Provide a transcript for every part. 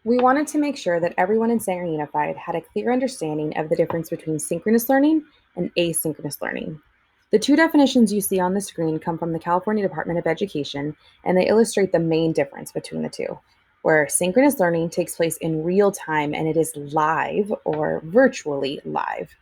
We wanted to make sure that everyone in Sanger Unified had a clear understanding of the difference between synchronous learning and asynchronous learning. The two definitions you see on the screen come from the California Department of Education, and they illustrate the main difference between the two, where synchronous learning takes place in real time and it is live or virtually live.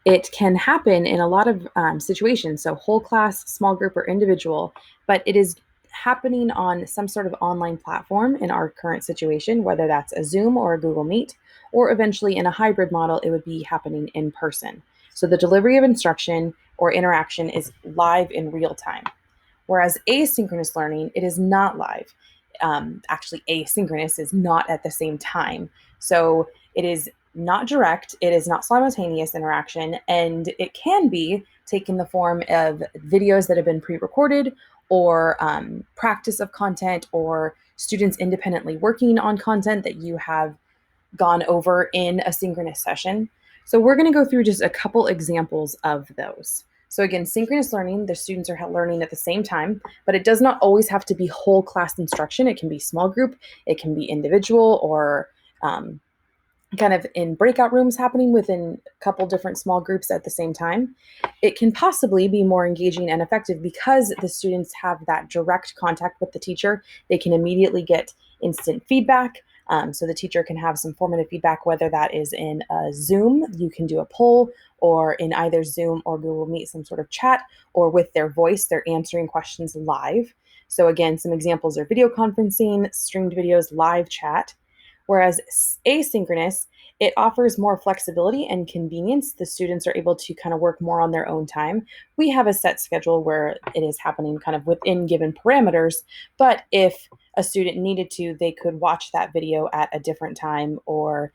It can happen in a lot of situations, so whole class, small group, or individual, but it is happening on some sort of online platform in our current situation, whether that's a Zoom or a Google Meet, or eventually in a hybrid model, it would be happening in person. So the delivery of instruction or interaction is live in real time. Whereas asynchronous learning, it is not live. Actually, asynchronous is not at the same time. So it is not direct, it is not simultaneous interaction, and it can be taken the form of videos that have been pre-recorded or practice of content or students independently working on content that you have gone over in a synchronous session. So we're going to go through just a couple examples of those. So again, synchronous learning, the students are learning at the same time, but it does not always have to be whole class instruction. It can be small group, it can be individual, or kind of in breakout rooms happening within a couple different small groups at the same time. It can possibly be more engaging and effective because the students have that direct contact with the teacher. They can immediately get instant feedback. So the teacher can have some formative feedback, whether that is in a Zoom, you can do a poll, or in either Zoom or Google Meet, some sort of chat, or with their voice, they're answering questions live. So again, some examples are video conferencing, streamed videos, live chat. Whereas asynchronous, it offers more flexibility and convenience. The students are able to kind of work more on their own time. We have a set schedule where it is happening kind of within given parameters, but if a student needed to, they could watch that video at a different time or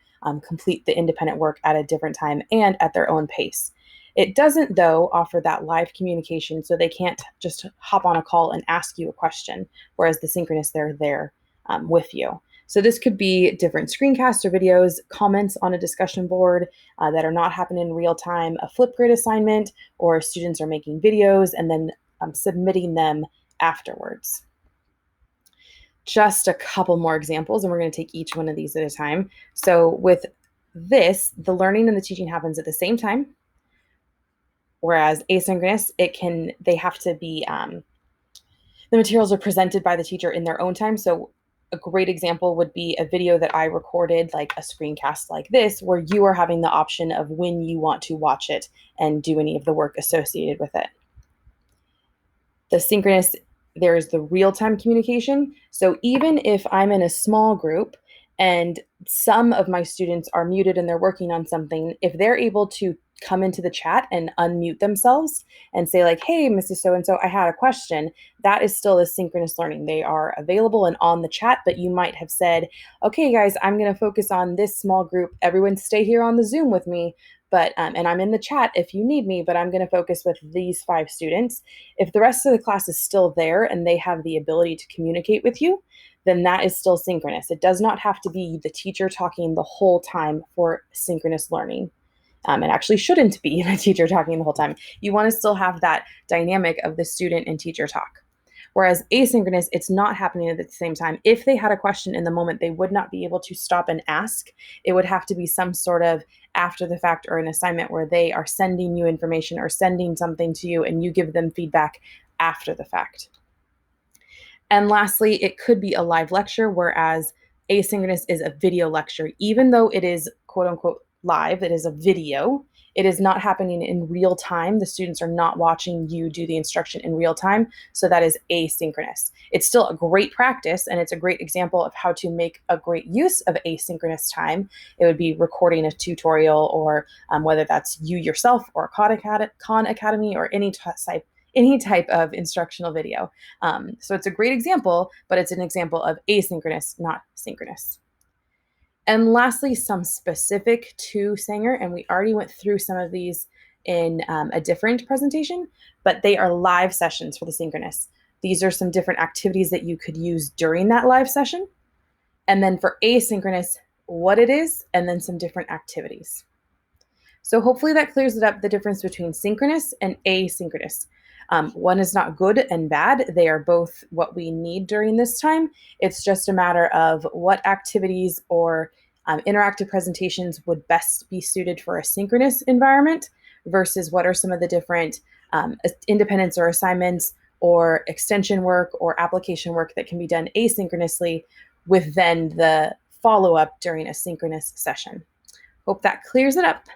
complete the independent work at a different time and at their own pace. It doesn't, though, offer that live communication, so they can't just hop on a call and ask you a question, whereas the synchronous, they're there with you. So this could be different screencasts or videos, comments on a discussion board that are not happening in real time, a Flipgrid assignment, or students are making videos and then submitting them afterwards. Just a couple more examples, and we're going to take each one of these at a time. So with this, the learning and the teaching happens at the same time, whereas asynchronous, they have to be, the materials are presented by the teacher in their own time. So a great example would be a video that I recorded, like a screencast like this, where you are having the option of when you want to watch it and do any of the work associated with it. The synchronous, there's the real-time communication. So even if I'm in a small group and some of my students are muted and they're working on something, if they're able to come into the chat and unmute themselves and say like, hey, Mrs. So-and-so, I had a question, that is still a synchronous learning. They are available and on the chat, but you might have said, okay, guys, I'm going to focus on this small group. Everyone stay here on the Zoom with me. But, and I'm in the chat if you need me, but I'm going to focus with these 5 students. If the rest of the class is still there and they have the ability to communicate with you, then that is still synchronous. It does not have to be the teacher talking the whole time for synchronous learning. It actually shouldn't be the teacher talking the whole time. You want to still have that dynamic of the student and teacher talk. Whereas asynchronous, it's not happening at the same time. If they had a question in the moment, they would not be able to stop and ask. It would have to be some sort of after the fact or an assignment where they are sending you information or sending something to you and you give them feedback after the fact. And lastly, it could be a live lecture, whereas asynchronous is a video lecture. Even though it is quote unquote live, it is a video, it is not happening in real time. The students are not watching you do the instruction in real time. So that is asynchronous. It's still a great practice, and it's a great example of how to make a great use of asynchronous time. It would be recording a tutorial, or whether that's you yourself or Khan Academy or any type of instructional video. So it's a great example, but it's an example of asynchronous, not synchronous. And lastly, some specific to Sanger, and we already went through some of these in a different presentation, but they are live sessions for the synchronous. These are some different activities that you could use during that live session. And then for asynchronous, what it is, and then some different activities. So hopefully that clears it up, the difference between synchronous and asynchronous. One is not good and bad. They are both what we need during this time. It's just a matter of what activities or interactive presentations would best be suited for a synchronous environment versus what are some of the different independence or assignments or extension work or application work that can be done asynchronously with then the follow-up during a synchronous session. Hope that clears it up.